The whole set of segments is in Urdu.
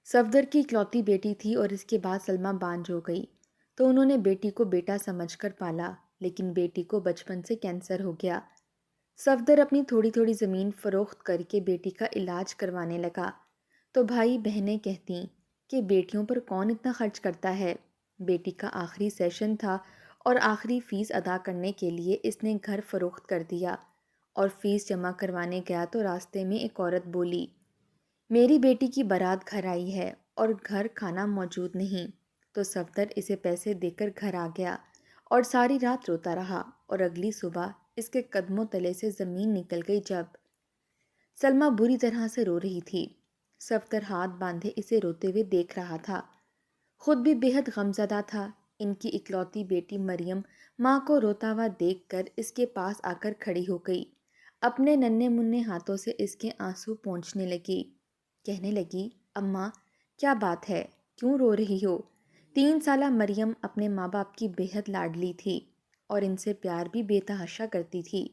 صفدر کی اکلوتی بیٹی تھی اور اس کے بعد سلمہ بانجھ ہو گئی تو انہوں نے بیٹی کو بیٹا سمجھ کر پالا، لیکن بیٹی کو بچپن سے کینسر ہو گیا۔ صفدر اپنی تھوڑی تھوڑی زمین فروخت کر کے بیٹی کا علاج کروانے لگا تو بھائی بہنیں کہتیں کہ بیٹیوں پر کون اتنا خرچ کرتا ہے۔ بیٹی کا آخری سیشن تھا اور آخری فیس ادا کرنے کے لیے اس نے گھر فروخت کر دیا، اور فیس جمع کروانے گیا تو راستے میں ایک عورت بولی، میری بیٹی کی بارات گھر آئی ہے اور گھر کھانا موجود نہیں۔ تو صفدر اسے پیسے دے کر گھر آ گیا اور ساری رات روتا رہا، اور اگلی صبح اس کے قدموں تلے سے زمین نکل گئی۔ جب سلمہ بری طرح سے رو رہی تھی، صفدر ہاتھ باندھے اسے روتے ہوئے دیکھ رہا تھا، خود بھی بے حد غمزدہ تھا۔ ان کی اکلوتی بیٹی مریم ماں کو روتا ہوا دیکھ کر اس کے پاس آ کر کھڑی ہو گئی، اپنے ننھے منھے ہاتھوں سے اس کے آنسو پونچھنے لگی، کہنے لگی، اماں کیا بات ہے، کیوں رو رہی ہو؟ 3 سالہ مریم اپنے ماں باپ کی بے حد لاڈلی تھی اور ان سے پیار بھی بے تحاشا کرتی تھی۔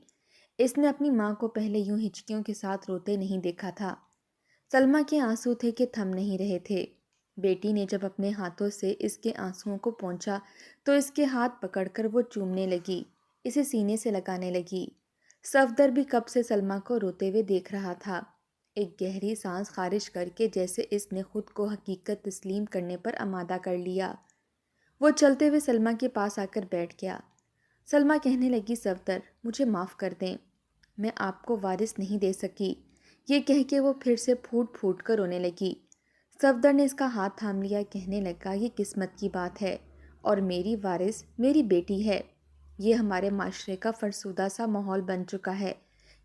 اس نے اپنی ماں کو پہلے یوں ہچکیوں کے ساتھ روتے نہیں دیکھا تھا۔ سلمہ کے آنسو تھے کہ تھم نہیں رہے تھے۔ بیٹی نے جب اپنے ہاتھوں سے اس کے آنسوؤں کو پونچھا تو اس کے ہاتھ پکڑ کر وہ چومنے لگی، اسے سینے سے لگانے لگی۔ صفدر بھی کب سے سلمہ کو روتے ہوئے دیکھ رہا تھا، ایک گہری سانس خارج کر کے جیسے اس نے خود کو حقیقت تسلیم کرنے پر آمادہ کر لیا۔ وہ چلتے ہوئے سلمہ کے پاس آ کر بیٹھ گیا۔ سلمہ کہنے لگی، صفدر مجھے معاف کر دیں، میں آپ کو وارث نہیں دے سکی۔ یہ کہہ کے وہ پھر سے پھوٹ پھوٹ کر رونے لگی۔ صفدر نے اس کا ہاتھ تھام لیا، کہنے لگا، یہ قسمت کی بات ہے اور میری وارث میری بیٹی ہے۔ یہ ہمارے معاشرے کا فرسودہ سا ماحول بن چکا ہے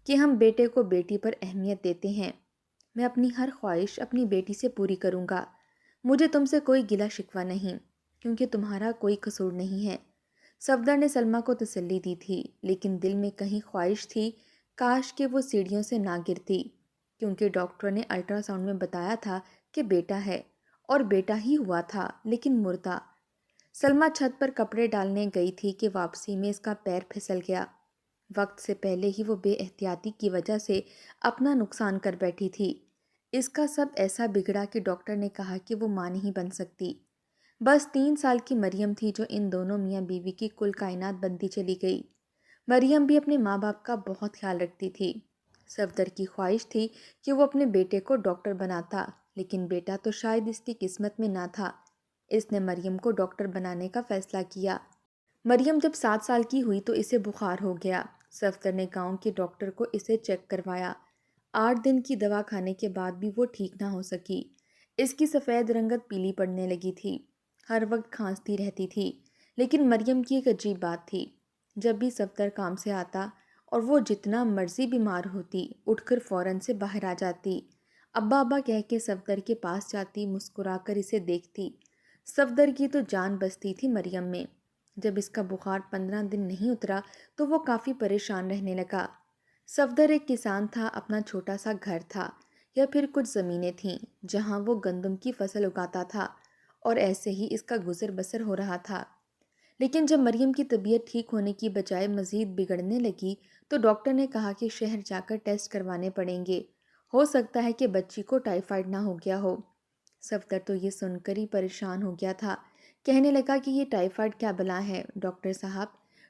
کہ ہم بیٹے کو بیٹی پر اہمیت دیتے ہیں۔ میں اپنی ہر خواہش اپنی بیٹی سے پوری کروں گا۔ مجھے تم سے کوئی گلہ شکوہ نہیں، کیونکہ تمہارا کوئی قصور نہیں ہے۔ صفدر نے سلمہ کو تسلی دی تھی، لیکن دل میں کہیں خواہش تھی کاش کہ وہ سیڑھیوں سے نہ گرتی، کیونکہ ڈاکٹر نے الٹرا ساؤنڈ میں بتایا تھا کہ بیٹا ہے، اور بیٹا ہی ہوا تھا لیکن مردہ۔ سلمہ چھت پر کپڑے ڈالنے گئی تھی کہ واپسی میں اس کا پیر پھسل گیا۔ وقت سے پہلے ہی وہ بے احتیاطی کی وجہ سے اپنا نقصان کر بیٹھی تھی۔ اس کا سب ایسا بگڑا کہ ڈاکٹر نے کہا کہ وہ ماں نہیں بن سکتی۔ بس 3 سال کی مریم تھی جو ان دونوں میاں بیوی کی کل کائنات بنتی چلی گئی۔ مریم بھی اپنے ماں باپ کا بہت خیال رکھتی تھی۔ صفدر کی خواہش تھی کہ وہ اپنے بیٹے کو ڈاکٹر بناتا، لیکن بیٹا تو شاید اس کی قسمت میں نہ تھا۔ اس نے مریم کو ڈاکٹر بنانے کا فیصلہ کیا۔ مریم جب 7 سال کی ہوئی تو اسے بخار ہو گیا۔ صفدر نے گاؤں کے ڈاکٹر کو اسے چیک کروایا۔ 8 دن کی دوا کھانے کے بعد بھی وہ ٹھیک نہ ہو سکی۔ اس کی سفید رنگت پیلی پڑنے لگی تھی، ہر وقت کھانستی رہتی تھی۔ لیکن مریم کی ایک عجیب بات تھی، جب بھی صفدر کام سے آتا اور وہ جتنا مرضی بیمار ہوتی، اٹھ کر فوراً سے باہر آ جاتی، ابا ابا کہہ کے صفدر کے پاس جاتی، مسکرا کر اسے دیکھتی۔ صفدر کی تو جان بستی تھی مریم میں۔ جب اس کا بخار 15 دن نہیں اترا تو وہ کافی پریشان رہنے لگا۔ صفدر ایک کسان تھا، اپنا چھوٹا سا گھر تھا یا پھر کچھ زمینیں تھیں جہاں وہ گندم کی فصل اگاتا تھا، اور ایسے ہی اس کا گزر بسر ہو رہا تھا۔ لیکن جب مریم کی طبیعت ٹھیک ہونے کی بجائے مزید بگڑنے لگی تو ڈاکٹر نے کہا کہ شہر جا کر ٹیسٹ کروانے پڑیں گے، ہو سکتا ہے کہ بچی کو ٹائیفائیڈ نہ ہو گیا ہو۔ صفدر تو یہ سن کر ہی پریشان ہو گیا تھا، کہنے لگا کہ یہ ٹائیفائیڈ کیا بلا ہے ڈاکٹر صاحب؟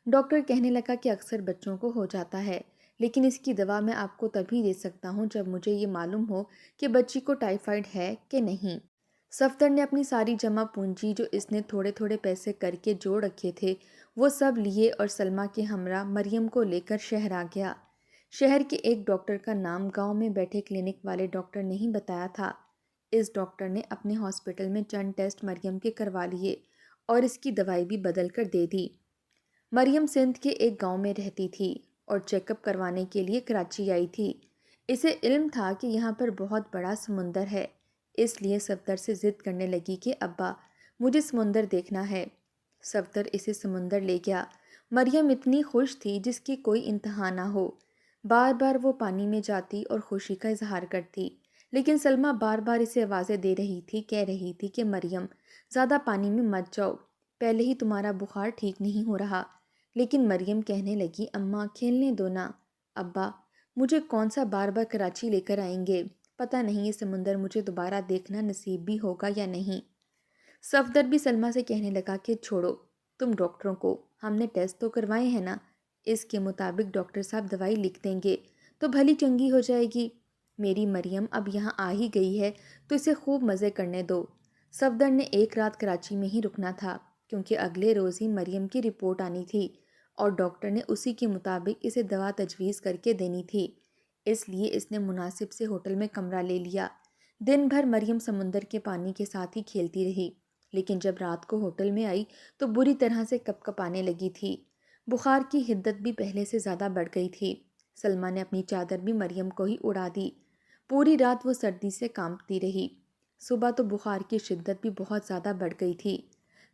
ڈاکٹر کہنے لگا کہ اکثر بچوں کو ہو جاتا ہے، لیکن اس کی دوا میں آپ کو تبھی دے سکتا ہوں جب مجھے یہ معلوم ہو کہ بچی کو ٹائیفائیڈ ہے کہ نہیں۔ صفدر نے اپنی ساری جمع پونجی جو اس نے تھوڑے تھوڑے پیسے کر کے جوڑ رکھے تھے وہ سب لیے اور سلمہ کے ہمراہ مریم کو لے کر شہر آ گیا۔ شہر کے ایک ڈاکٹر کا نام گاؤں میں بیٹھے کلینک والے ڈاکٹر نے ہی بتایا تھا۔ اس ڈاکٹر نے اپنے ہاسپٹل میں چند ٹیسٹ مریم کے کروا لیے اور اس کی دوائی بھی بدل کر دے دی۔ مریم سندھ کے ایک گاؤں میں رہتی تھی اور چیک اپ کروانے کے لیے کراچی آئی تھی۔ اسے علم تھا کہ یہاں پر بہت بڑا سمندر ہے، اس لیے صفدر سے ضد کرنے لگی کہ ابا مجھے سمندر دیکھنا ہے۔ صفدر اسے سمندر لے گیا۔ مریم اتنی خوش تھی جس کی کوئی انتہا نہ ہو، بار بار وہ پانی میں جاتی اور خوشی کا اظہار کرتی، لیکن سلمہ بار بار اسے آوازیں دے رہی تھی، کہہ رہی تھی کہ مریم زیادہ پانی میں مت جاؤ، پہلے ہی تمہارا بخار ٹھیک نہیں ہو رہا۔ لیکن مریم کہنے لگی، اماں کھیلنے دو نا، ابا مجھے کون سا بار بار کراچی لے کر آئیں گے، پتہ نہیں یہ سمندر مجھے دوبارہ دیکھنا نصیب بھی ہوگا یا نہیں۔ صفدر بھی سلمیٰ سے کہنے لگا کہ چھوڑو تم ڈاکٹروں کو، ہم نے ٹیسٹ تو کروائے ہیں نا، اس کے مطابق ڈاکٹر صاحب دوائی لکھ دیں گے تو بھلی چنگی ہو جائے گی۔ میری مریم اب یہاں آ ہی گئی ہے تو اسے خوب مزے کرنے دو۔ صفدر نے ایک رات کراچی میں ہی رکنا تھا کیونکہ اگلے روز ہی مریم کی رپورٹ آنی تھی اور ڈاکٹر نے اسی کے مطابق اسے دوا تجویز کر کے دینی تھی، اس لیے اس نے مناسب سے ہوٹل میں کمرہ لے لیا۔ دن بھر مریم سمندر کے پانی کے ساتھ ہی کھیلتی رہی، لیکن جب رات کو ہوٹل میں آئی تو بری طرح سے کپ کپانے لگی تھی۔ بخار کی حدت بھی پہلے سے زیادہ بڑھ گئی تھی۔ سلمیٰ نے اپنی چادر بھی مریم کو ہی اڑا دی۔ پوری رات وہ سردی سے کانپتی رہی۔ صبح تو بخار کی شدت بھی بہت زیادہ بڑھ گئی تھی۔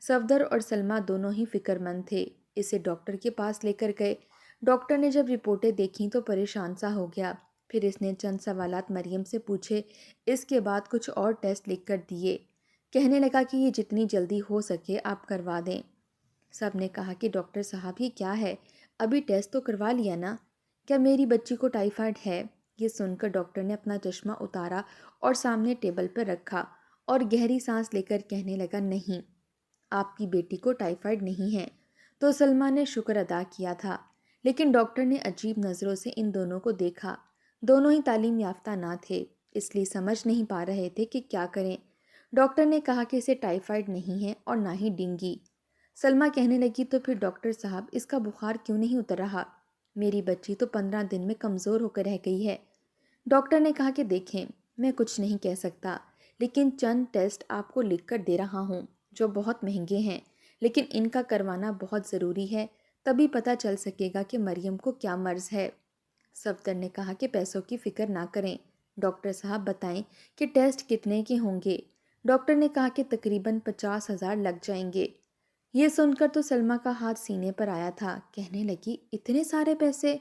صفدر اور سلمیٰ دونوں ہی فکر مند تھے۔ اسے ڈاکٹر کے پاس لے کر گئے۔ ڈاکٹر نے جب رپورٹیں دیکھیں تو پریشان سا ہو گیا۔ پھر اس نے چند سوالات مریم سے پوچھے، اس کے بعد کچھ اور ٹیسٹ لکھ کر دیے۔ کہنے لگا کہ یہ جتنی جلدی ہو سکے آپ کروا دیں۔ سب نے کہا کہ ڈاکٹر صاحب یہ کیا ہے، ابھی ٹیسٹ تو کروا لیا نا، کیا میری بچی کو ٹائیفائڈ ہے؟ یہ سن کر ڈاکٹر نے اپنا چشمہ اتارا اور سامنے ٹیبل پر رکھا اور گہری سانس لے کر کہنے لگا، نہیں، آپ کی بیٹی کو ٹائیفائڈ نہیں ہے۔ تو سلمیٰ نے شکر ادا کیا تھا، لیکن ڈاکٹر نے عجیب نظروں سے ان دونوں کو دیکھا۔ دونوں ہی تعلیم یافتہ نہ تھے، اس لیے سمجھ نہیں پا رہے تھے کہ کیا کریں۔ ڈاکٹر نے کہا کہ اسے ٹائیفائڈ نہیں ہے اور نہ ہی ڈینگی۔ سلمیٰ کہنے لگی، تو پھر ڈاکٹر صاحب اس کا بخار کیوں نہیں اتر رہا؟ میری بچی تو 15 دن میں کمزور ہو کر رہ گئی ہے۔ ڈاکٹر نے کہا کہ دیکھیں، میں کچھ نہیں کہہ سکتا، لیکن چند ٹیسٹ آپ کو لکھ کر دے رہا ہوں جو بہت مہنگے ہیں، لیکن ان کا کروانا بہت ضروری ہے، تبھی پتہ چل سکے گا کہ مریم کو کیا مرض ہے۔ صفدر نے کہا کہ پیسوں کی فکر نہ کریں، ڈاکٹر صاحب بتائیں کہ ٹیسٹ کتنے کے ہوں گے؟ ڈاکٹر نے کہا کہ تقریباً 50,000 لگ جائیں گے۔ یہ سن کر تو سلمیٰ کا ہاتھ سینے پر آیا تھا، کہنے لگی، اتنے سارے پیسے؟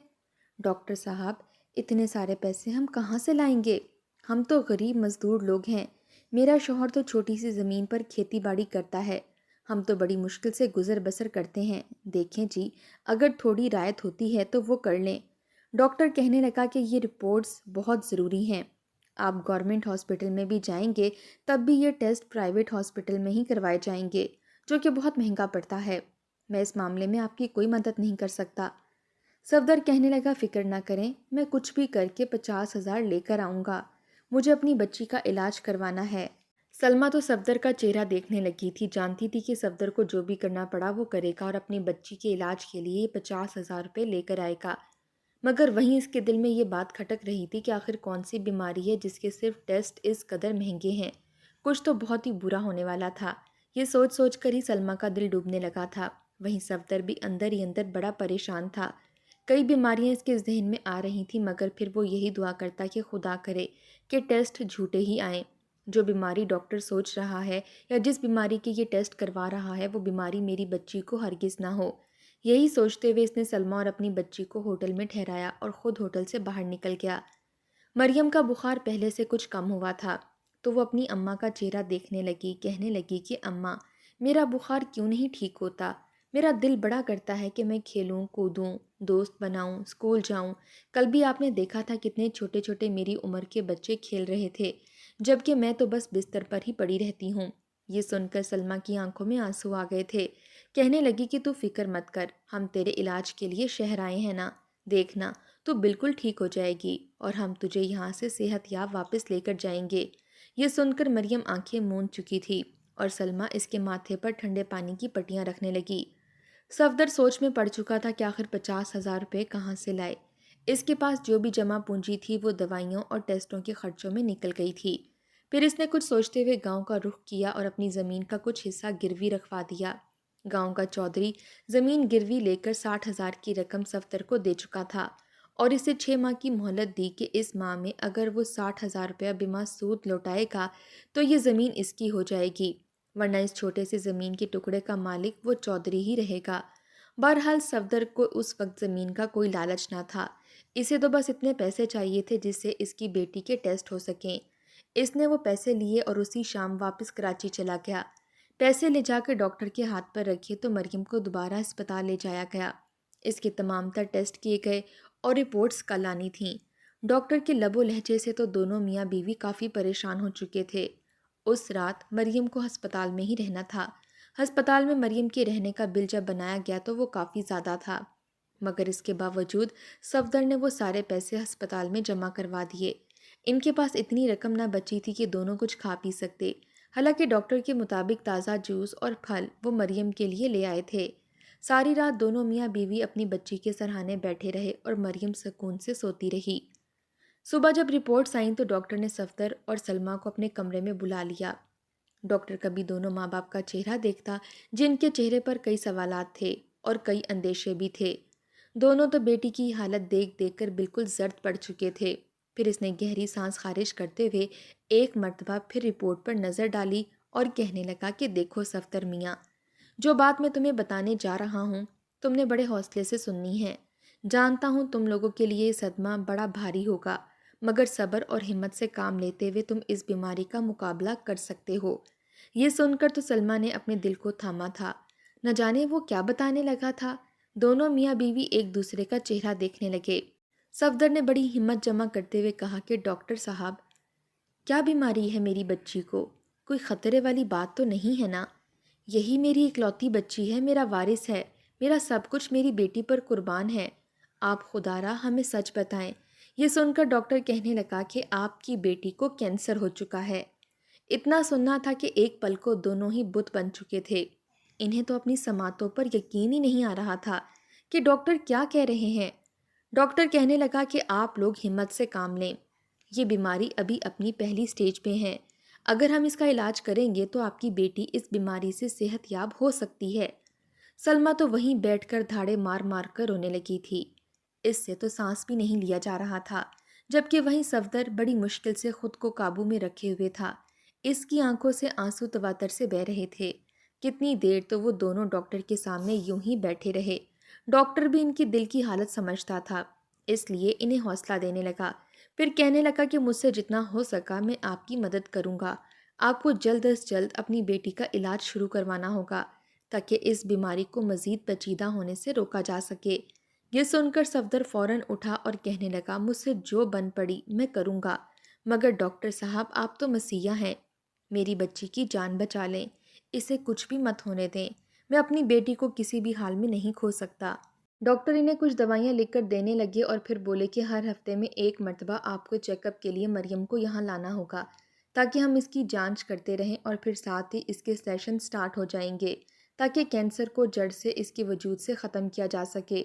ڈاکٹر صاحب اتنے سارے پیسے ہم کہاں سے لائیں گے؟ ہم تو غریب مزدور لوگ ہیں، میرا شوہر تو چھوٹی سی زمین پر کھیتی باڑی کرتا ہے، ہم تو بڑی مشکل سے گزر بسر کرتے ہیں، دیکھیں جی اگر تھوڑی رعایت ہوتی ہے تو وہ کر لیں۔ ڈاکٹر کہنے لگا کہ یہ رپورٹس بہت ضروری ہیں، آپ گورنمنٹ ہاسپٹل میں بھی جائیں گے تب بھی یہ ٹیسٹ پرائیویٹ ہاسپٹل میں ہی کروائے جائیں گے، جو کہ بہت مہنگا پڑتا ہے، میں اس معاملے میں آپ کی کوئی مدد نہیں کر سکتا۔ صفدر کہنے لگا، فکر نہ کریں، میں کچھ بھی کر کے 50,000 لے کر آؤں گا، مجھے اپنی بچی کا علاج کروانا ہے۔ سلمیٰ تو صفدر کا چہرہ دیکھنے لگی تھی، جانتی تھی کہ صفدر کو جو بھی کرنا پڑا وہ کرے گا اور اپنی بچی کے علاج کے لیے 50,000 روپے لے کر آئے گا، مگر وہیں اس کے دل میں یہ بات کھٹک رہی تھی کہ آخر کون سی بیماری ہے جس کے صرف ٹیسٹ اس قدر مہنگے ہیں، کچھ تو بہت ہی برا ہونے والا تھا۔ یہ سوچ سوچ کر ہی سلمیٰ کا دل ڈوبنے لگا تھا۔ وہیں صفدر بھی اندر ہی اندر بڑا پریشان تھا، کئی بیماریاں اس کے ذہن میں آ رہی تھیں، مگر پھر وہ یہی دعا کرتا کہ خدا کرے کہ ٹیسٹ جھوٹے ہی آئیں، جو بیماری ڈاکٹر سوچ رہا ہے یا جس بیماری کے یہ ٹیسٹ کروا رہا ہے وہ بیماری میری بچی کو ہرگز نہ ہو۔ یہی سوچتے ہوئے اس نے سلمیٰ اور اپنی بچی کو ہوٹل میں ٹھہرایا اور خود ہوٹل سے باہر نکل گیا۔ مریم کا بخار پہلے سے کچھ کم ہوا تھا تو وہ اپنی اماں کا چہرہ دیکھنے لگی، کہنے لگی کہ اماں، میرا بخار کیوں نہیں ٹھیک ہوتا؟ میرا دل بڑا کرتا ہے کہ میں کھیلوں کودوں، دوست بناؤں، اسکول جاؤں۔ کل بھی آپ نے دیکھا تھا کتنے چھوٹے چھوٹے میری عمر کے بچے کھیل رہے تھے، جبکہ میں تو بس بستر پر ہی پڑی رہتی ہوں۔ یہ سن کر سلمیٰ کی آنکھوں میں آنسو آ گئے تھے، کہنے لگی کہ تو فکر مت کر، ہم تیرے علاج کے لیے شہر آئے ہیں نا، دیکھنا تو بالکل ٹھیک ہو جائے گی اور ہم تجھے یہاں سے صحت یاب واپس لے کر جائیں گے۔ یہ سن کر مریم آنکھیں موند چکی تھی اور سلمیٰ اس کے ماتھے پر ٹھنڈے پانی کی پٹیاں رکھنے لگی۔ صفدر سوچ میں پڑ چکا تھا کہ آخر 50,000 روپے کہاں سے لائے۔ اس کے پاس جو بھی جمع پونجی تھی وہ دوائیوں اور ٹیسٹوں کے خرچوں میں نکل گئی تھی۔ پھر اس نے کچھ سوچتے ہوئے گاؤں کا رخ کیا اور اپنی زمین کا کچھ حصہ گروی رکھوا دیا۔ گاؤں کا چودھری زمین گروی لے کر 60,000 کی رقم صفدر کو دے چکا تھا اور اسے 6 ماہ کی مہلت دی کہ اس ماہ میں اگر وہ 60,000 روپیہ بما سود لوٹائے گا تو یہ زمین اس کی ہو جائے گی، ورنہ اس چھوٹے سے زمین کے ٹکڑے کا مالک وہ چودھری ہی رہے گا۔ بہرحال صفدر کو اس وقت زمین کا کوئی لالچ نہ تھا، اسے تو بس اتنے پیسے چاہیے تھے جس سے اس کی بیٹی کے ٹیسٹ ہو سکیں۔ اس نے وہ پیسے لیے اور اسی شام واپس کراچی چلا گیا۔ پیسے لے جا کے ڈاکٹر کے ہاتھ پر رکھے تو مریم کو دوبارہ ہسپتال لے جایا گیا۔ اس کے تمام تر ٹیسٹ کیے گئے اور رپورٹس کل آنی تھیں۔ ڈاکٹر کے لب و لہجے سے تو دونوں میاں بیوی کافی پریشان ہو چکے تھے۔ اس رات مریم کو ہسپتال میں ہی رہنا تھا۔ ہسپتال میں مریم کے رہنے کا بل جب بنایا گیا تو وہ کافی زیادہ تھا، مگر اس کے باوجود صفدر نے وہ سارے پیسے ہسپتال میں جمع کروا دیے۔ ان کے پاس اتنی رقم نہ بچی تھی کہ دونوں کچھ کھا پی سکتے، حالانکہ ڈاکٹر کے مطابق تازہ جوس اور پھل وہ مریم کے لیے لے آئے تھے۔ ساری رات دونوں میاں بیوی اپنی بچی کے سرہانے بیٹھے رہے اور مریم سکون سے سوتی رہی۔ صبح جب رپورٹس آئیں تو ڈاکٹر نے صفدر اور سلمیٰ کو اپنے کمرے میں بلا لیا۔ ڈاکٹر کبھی دونوں ماں باپ کا چہرہ دیکھتا، جن کے چہرے پر کئی سوالات تھے اور کئی اندیشے بھی تھے۔ دونوں تو بیٹی کی حالت دیکھ دیکھ کر بالکل زرد پڑ چکے تھے۔ پھر اس نے گہری سانس خارج کرتے ہوئے ایک مرتبہ پھر رپورٹ پر نظر ڈالی اور کہنے لگا کہ دیکھو صفدر میاں، جو بات میں تمہیں بتانے جا رہا ہوں تم نے بڑے حوصلے سے سننی ہے۔ جانتا ہوں تم لوگوں کے لیے یہ صدمہ بڑا بھاری ہوگا، مگر صبر اور ہمت سے کام لیتے ہوئے تم اس بیماری کا مقابلہ کر سکتے ہو۔ یہ سن کر تو سلمیٰ نے اپنے دل کو تھاما تھا، نہ جانے وہ کیا بتانے لگا تھا۔ دونوں میاں بیوی ایک دوسرے کا چہرہ دیکھنے لگے۔ صفدر نے بڑی ہمت جمع کرتے ہوئے کہا کہ ڈاکٹر صاحب، کیا بیماری ہے میری بچی کو؟ کوئی خطرے والی بات تو نہیں ہے نا؟ یہی میری اکلوتی بچی ہے، میرا وارث ہے، میرا سب کچھ میری بیٹی پر قربان ہے۔ آپ خدا را ہمیں سچ بتائیں۔ یہ سن کر ڈاکٹر کہنے لگا کہ آپ کی بیٹی کو کینسر ہو چکا ہے۔ اتنا سننا تھا کہ ایک پل کو دونوں ہی بت بن چکے تھے۔ انہیں تو اپنی سماعتوں پر یقین ہی نہیں آ رہا تھا کہ ڈاکٹر کیا کہہ رہے ہیں۔ ڈاکٹر کہنے لگا کہ آپ لوگ ہمت سے کام لیں، یہ بیماری ابھی اپنی پہلی سٹیج پہ ہے۔ اگر ہم اس کا علاج کریں گے تو آپ کی بیٹی اس بیماری سے صحت یاب ہو سکتی ہے۔ سلمیٰ تو وہیں بیٹھ کر دھاڑے مار مار کر رونے لگی تھی۔ اس سے تو سانس بھی نہیں لیا جا رہا تھا، جبکہ وہیں صفدر بڑی مشکل سے خود کو قابو میں رکھے ہوئے تھا۔ اس کی آنکھوں سے آنسو تواتر سے بہہ رہے تھے۔ کتنی دیر تو وہ دونوں ڈاکٹر کے سامنے یوں ہی بیٹھے رہے۔ ڈاکٹر بھی ان کی دل کی حالت سمجھتا تھا، اس لیے انہیں حوصلہ دینے لگا۔ پھر کہنے لگا کہ مجھ سے جتنا ہو سکا میں آپ کی مدد کروں گا۔ آپ کو جلد از جلد اپنی بیٹی کا علاج شروع کروانا ہوگا تاکہ اس بیماری کو مزید پیچیدہ ہونے سے روکا جا سکے۔ یہ سن کر صفدر فوراً اٹھا اور کہنے لگا، مجھ سے جو بن پڑی میں کروں گا، مگر ڈاکٹر صاحب آپ تو مسیحا ہیں، میری بچی کی جان بچا لیں، اسے کچھ بھی مت ہونے دیں، میں اپنی بیٹی کو کسی بھی حال میں نہیں کھو سکتا۔ ڈاکٹر انہیں کچھ دوائیاں لکھ کر دینے لگے اور پھر بولے کہ ہر ہفتے میں ایک مرتبہ آپ کو چیک اپ کے لیے مریم کو یہاں لانا ہوگا تاکہ ہم اس کی جانچ کرتے رہیں، اور پھر ساتھ ہی اس کے سیشن سٹارٹ ہو جائیں گے تاکہ کینسر کو جڑ سے اس کے وجود سے ختم کیا جا سکے۔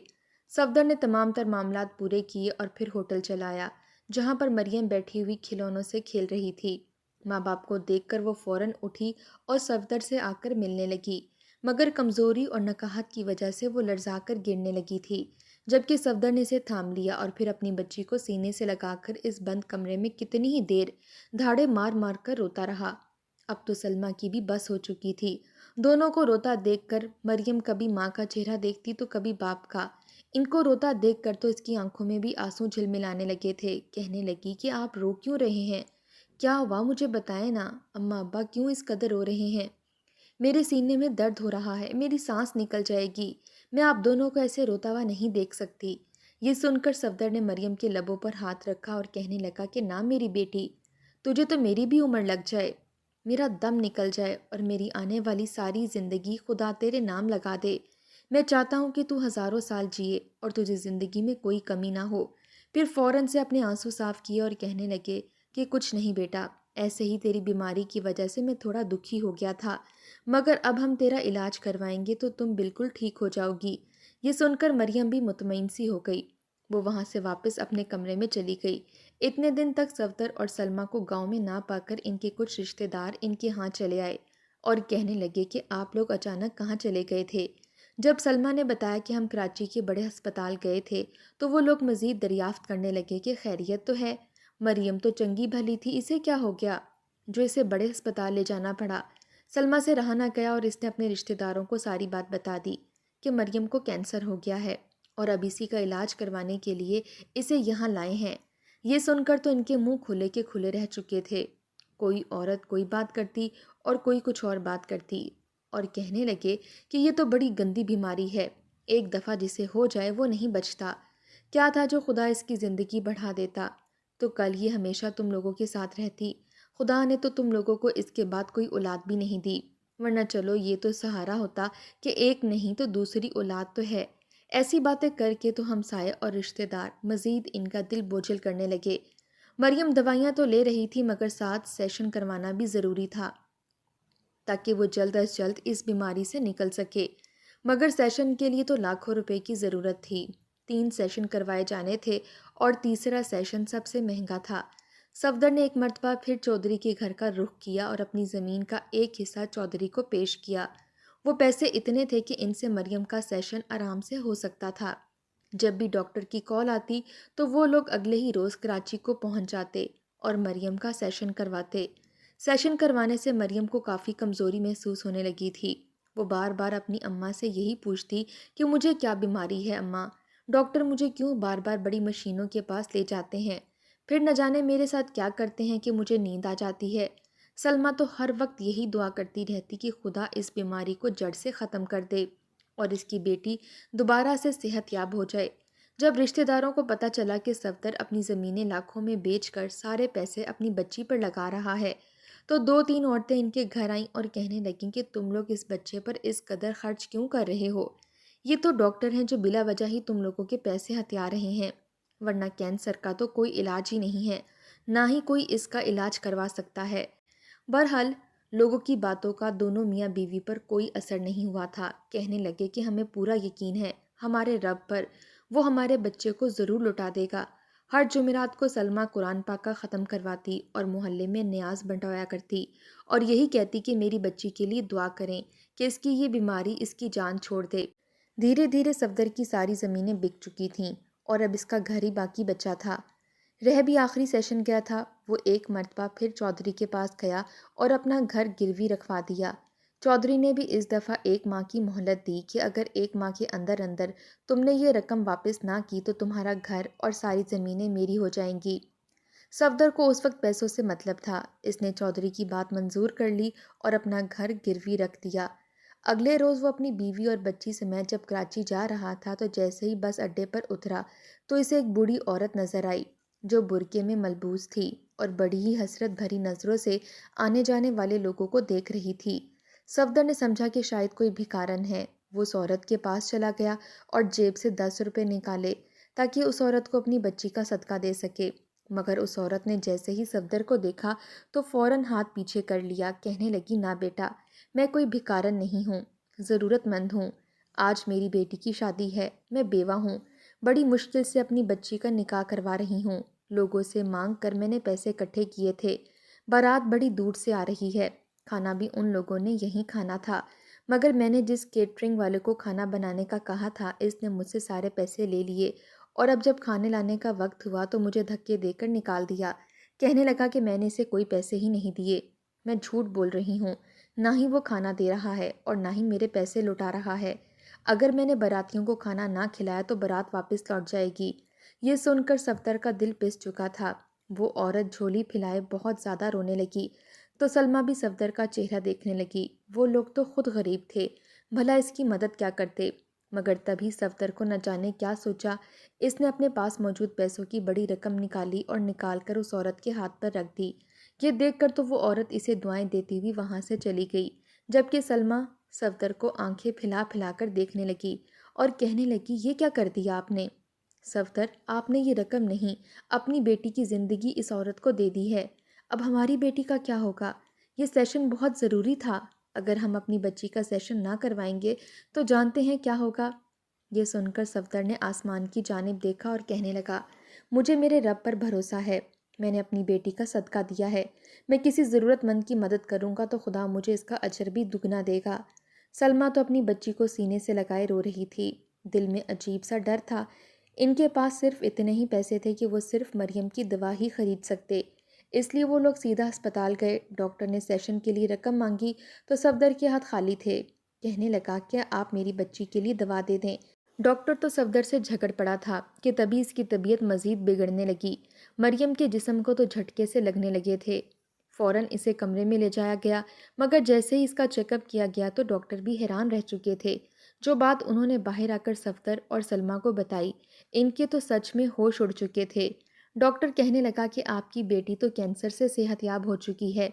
صفدر نے تمام تر معاملات پورے کیے اور پھر ہوٹل چلایا، جہاں پر مریم بیٹھی ہوئی کھلونوں سے کھیل رہی تھی۔ ماں باپ کو دیکھ کر وہ فوراً اٹھی اور صفدر سے آ کر ملنے لگی، مگر کمزوری اور نکاہت کی وجہ سے وہ لرزا کر گرنے لگی تھی، جبکہ صفدر نے اسے تھام لیا اور پھر اپنی بچی کو سینے سے لگا کر اس بند کمرے میں کتنی ہی دیر دھاڑے مار مار کر روتا رہا۔ اب تو سلمیٰ کی بھی بس ہو چکی تھی۔ دونوں کو روتا دیکھ کر مریم کبھی ماں کا چہرہ دیکھتی تو کبھی باپ کا۔ ان کو روتا دیکھ کر تو اس کی آنکھوں میں بھی آنسو جھلملانے لگے تھے۔ کہنے لگی کہ آپ رو کیوں رہے ہیں؟ کیا ہوا مجھے بتائیں نا، اماں ابا کیوں اس قدر رو رہے ہیں؟ میرے سینے میں درد ہو رہا ہے، میری سانس نکل جائے گی، میں آپ دونوں کو ایسے روتا ہوا نہیں دیکھ سکتی۔ یہ سن کر صفدر نے مریم کے لبوں پر ہاتھ رکھا اور کہنے لگا کہ نہ میری بیٹی، تجھے تو میری بھی عمر لگ جائے، میرا دم نکل جائے اور میری آنے والی ساری زندگی خدا تیرے نام لگا دے، میں چاہتا ہوں کہ تو ہزاروں سال جیے اور تجھے زندگی میں کوئی کمی نہ ہو۔ پھر فوراً سے اپنے آنسو صاف کیے اور کہنے لگے کہ کچھ نہیں بیٹا، ایسے ہی تیری بیماری کی وجہ سے میں تھوڑا دکھی ہو گیا تھا، مگر اب ہم تیرا علاج کروائیں گے تو تم بالکل ٹھیک ہو جاؤ گی۔ یہ سن کر مریم بھی مطمئن سی ہو گئی۔ وہ وہاں سے واپس اپنے کمرے میں چلی گئی۔ اتنے دن تک صفدر اور سلمیٰ کو گاؤں میں نہ پا کر ان کے کچھ رشتہ دار ان کے ہاں چلے آئے اور کہنے لگے کہ آپ لوگ اچانک کہاں چلے گئے تھے؟ جب سلمیٰ نے بتایا کہ ہم کراچی کے بڑے ہسپتال گئے تھے تو وہ لوگ مزید دریافت کرنے لگے کہ خیریت تو ہے، مریم تو چنگی بھلی تھی، اسے کیا ہو گیا جو اسے بڑے ہسپتال لے جانا پڑا؟ سلمیٰ سے رہا نہ گیا اور اس نے اپنے رشتہ داروں کو ساری بات بتا دی کہ مریم کو کینسر ہو گیا ہے اور اب اسی کا علاج کروانے کے لیے اسے یہاں لائے ہیں۔ یہ سن کر تو ان کے منہ کھلے کے کھلے رہ چکے تھے۔ کوئی عورت کوئی بات کرتی اور کوئی کچھ اور بات کرتی اور کہنے لگے کہ یہ تو بڑی گندی بیماری ہے، ایک دفعہ جسے ہو جائے وہ نہیں بچتا۔ کیا تھا جو خدا اس کی زندگی بڑھا دیتا؟ تو کل یہ ہمیشہ تم لوگوں کے ساتھ رہتی۔ خدا نے تو تم لوگوں کو اس کے بعد کوئی اولاد بھی نہیں دی، ورنہ چلو یہ تو سہارا ہوتا کہ ایک نہیں تو دوسری اولاد تو ہے۔ ایسی باتیں کر کے تو ہمسائے اور رشتہ دار مزید ان کا دل بوجھل کرنے لگے۔ مریم دوائیاں تو لے رہی تھی مگر ساتھ سیشن کروانا بھی ضروری تھا تاکہ وہ جلد از جلد اس بیماری سے نکل سکے، مگر سیشن کے لیے تو لاکھوں روپے کی ضرورت تھی۔ 3 سیشن کروائے جانے تھے اور تیسرا سیشن سب سے مہنگا تھا۔ صفدر نے ایک مرتبہ پھر چودھری کے گھر کا رخ کیا اور اپنی زمین کا ایک حصہ چودھری کو پیش کیا۔ وہ پیسے اتنے تھے کہ ان سے مریم کا سیشن آرام سے ہو سکتا تھا۔ جب بھی ڈاکٹر کی کال آتی تو وہ لوگ اگلے ہی روز کراچی کو پہنچ جاتے اور مریم کا سیشن کرواتے۔ سیشن کروانے سے مریم کو کافی کمزوری محسوس ہونے لگی تھی۔ وہ بار بار اپنی اماں سے یہی پوچھتی کہ مجھے کیا بیماری ہے اماں، ڈاکٹر مجھے کیوں بار بار بڑی مشینوں کے پاس لے جاتے ہیں، پھر نہ جانے میرے ساتھ کیا کرتے ہیں کہ مجھے نیند آ جاتی ہے۔ سلمہ تو ہر وقت یہی دعا کرتی رہتی کہ خدا اس بیماری کو جڑ سے ختم کر دے اور اس کی بیٹی دوبارہ سے صحت یاب ہو جائے۔ جب رشتہ داروں کو پتہ چلا کہ صفدر اپنی زمینیں لاکھوں میں بیچ کر سارے پیسے اپنی بچی پر لگا رہا ہے تو 2-3 عورتیں ان کے گھر آئیں اور کہنے لگیں کہ تم لوگ اس بچے پر اس قدر خرچ کیوں کر رہے ہو؟ یہ تو ڈاکٹر ہیں جو بلا وجہ ہی تم لوگوں کے پیسے ہتھیا رہے ہیں، ورنہ کینسر کا تو کوئی علاج ہی نہیں ہے، نہ ہی کوئی اس کا علاج کروا سکتا ہے۔ بہرحال لوگوں کی باتوں کا دونوں میاں بیوی پر کوئی اثر نہیں ہوا تھا۔ کہنے لگے کہ ہمیں پورا یقین ہے ہمارے رب پر، وہ ہمارے بچے کو ضرور لوٹا دے گا۔ ہر جمعرات کو سلمہ قرآن پاک کا ختم کرواتی اور محلے میں نیاز بنٹوایا کرتی اور یہی کہتی کہ میری بچی کے لیے دعا کریں کہ اس کی یہ بیماری اس کی جان چھوڑ دے۔ دھیرے دھیرے صفدر کی ساری زمینیں بک چکی تھیں اور اب اس کا گھر ہی باقی بچا تھا۔ رہ بھی آخری سیشن گیا تھا۔ وہ ایک مرتبہ پھر چودھری کے پاس گیا اور اپنا گھر گروی رکھوا دیا۔ چودھری نے بھی اس دفعہ 1 ماہ کی مہلت دی کہ اگر 1 ماہ کے اندر اندر تم نے یہ رقم واپس نہ کی تو تمہارا گھر اور ساری زمینیں میری ہو جائیں گی۔ صفدر کو اس وقت پیسوں سے مطلب تھا۔ اس نے چودھری کی بات منظور کر لی اور اپنا گھر گروی رکھ دیا۔ اگلے روز وہ اپنی بیوی اور بچی سمیت جب کراچی جا رہا تھا تو جیسے ہی بس اڈے پر اترا تو اسے ایک بوڑھی عورت نظر آئی جو برقعے میں ملبوس تھی اور بڑی ہی حسرت بھری نظروں سے آنے جانے والے لوگوں کو دیکھ رہی تھی۔ صفدر نے سمجھا کہ شاید کوئی بھکارن ہے۔ وہ اس عورت کے پاس چلا گیا اور جیب سے 10 روپے نکالے تاکہ اس عورت کو اپنی بچی کا صدقہ دے سکے، مگر اس عورت نے جیسے ہی صفدر کو دیکھا تو فوراً ہاتھ پیچھے کر لیا۔ کہنے لگی، نہ بیٹا، میں کوئی بھکارن نہیں ہوں، ضرورت مند ہوں۔ آج میری بیٹی کی شادی ہے، میں بیوہ ہوں، بڑی مشکل سے اپنی بچی کا نکاح کروا رہی ہوں۔ لوگوں سے مانگ کر میں نے پیسے اکٹھے کیے تھے۔ بارات بڑی دور سے آ رہی ہے، کھانا بھی ان لوگوں نے یہیں کھانا تھا، مگر میں نے جس کیٹرنگ والے کو کھانا بنانے کا کہا تھا اس نے مجھ سے سارے پیسے لے لیے اور اب جب کھانے لانے کا وقت ہوا تو مجھے دھکے دے کر نکال دیا۔ کہنے لگا کہ میں نے اسے کوئی پیسے ہی نہیں دیے۔ میں جھوٹ بول رہی ہوں، نہ ہی وہ کھانا دے رہا ہے اور نہ ہی میرے پیسے لوٹا رہا ہے۔ اگر میں نے براتیوں کو کھانا نہ کھلایا تو بارات واپس لوٹ جائے گی۔ یہ سن کر صفدر کا دل پس چکا تھا۔ وہ عورت جھولی پھیلائے بہت زیادہ رونے لگی تو سلمہ بھی صفدر کا چہرہ دیکھنے لگی۔ وہ لوگ تو خود غریب تھے، بھلا اس کی مدد کیا کرتے، مگر تبھی صفدر کو نہ جانے کیا سوچا، اس نے اپنے پاس موجود پیسوں کی بڑی رقم نکالی اور نکال کر اس عورت کے ہاتھ پر رکھ دی۔ یہ دیکھ کر تو وہ عورت اسے دعائیں دیتی ہوئی وہاں سے چلی گئی، جبکہ سلمہ صفدر کو آنکھیں پھیلا پھیلا کر دیکھنے لگی اور کہنے لگی، یہ کیا کر دیا آپ نے؟ صفدر، آپ نے یہ رقم نہیں، اپنی بیٹی کی زندگی اس عورت کو دے دی ہے۔ اب ہماری بیٹی کا کیا ہوگا؟ یہ سیشن بہت ضروری تھا، اگر ہم اپنی بچی کا سیشن نہ کروائیں گے تو جانتے ہیں کیا ہوگا۔ یہ سن کر صفدر نے آسمان کی جانب دیکھا اور کہنے لگا، مجھے میرے رب پر بھروسہ ہے، میں نے اپنی بیٹی کا صدقہ دیا ہے، میں کسی ضرورت مند کی مدد کروں گا تو خدا مجھے اس کا اجر بھی دگنا دے گا۔ سلمہ تو اپنی بچی کو سینے سے لگائے رو رہی تھی۔ دل میں عجیب سا ڈر تھا۔ ان کے پاس صرف اتنے ہی پیسے تھے کہ وہ صرف مریم کی دوا ہی خرید سکتے، اس لیے وہ لوگ سیدھا ہسپتال گئے۔ ڈاکٹر نے سیشن کے لیے رقم مانگی تو صفدر کے ہاتھ خالی تھے۔ کہنے لگا، کیا آپ میری بچی کے لیے دوا دے دیں؟ ڈاکٹر تو صفدر سے جھگڑ پڑا تھا کہ تبھی اس کی طبیعت مزید بگڑنے لگی۔ مریم کے جسم کو تو جھٹکے سے لگنے لگے تھے۔ فوراً اسے کمرے میں لے جایا گیا، مگر جیسے ہی اس کا چیک اپ کیا گیا تو ڈاکٹر بھی حیران رہ چکے تھے۔ جو بات انہوں نے باہر آ کر صفدر اور سلمہ کو بتائی، ان کے تو سچ میں ہوش اڑ چکے تھے۔ ڈاکٹر کہنے لگا کہ آپ کی بیٹی تو کینسر سے صحت یاب ہو چکی ہے،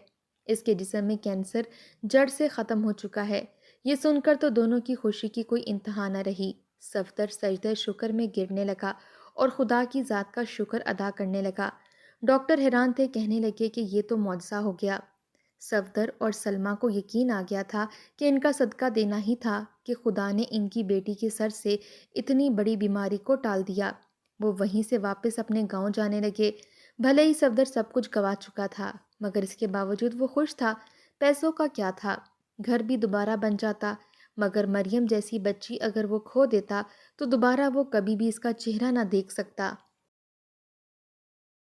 اس کے جسم میں کینسر جڑ سے ختم ہو چکا ہے۔ یہ سن کر تو دونوں کی خوشی کی کوئی انتہا نہ رہی۔ صفدر سجدہ شکر میں گرنے لگا اور خدا کی ذات کا شکر ادا کرنے لگا۔ ڈاکٹر حیران تھے، کہنے لگے کہ یہ تو معجزہ ہو گیا۔ صفدر اور سلمیٰ کو یقین آ گیا تھا کہ ان کا صدقہ دینا ہی تھا کہ خدا نے ان کی بیٹی کے سر سے اتنی بڑی بیماری کو ٹال دیا۔ وہ وہیں سے واپس اپنے گاؤں جانے لگے۔ بھلے ہی صفدر سب کچھ گوا چکا تھا، مگر اس کے باوجود وہ خوش تھا۔ پیسوں کا کیا تھا، گھر بھی دوبارہ بن جاتا، مگر مریم جیسی بچی اگر وہ کھو دیتا تو دوبارہ وہ کبھی بھی اس کا چہرہ نہ دیکھ سکتا۔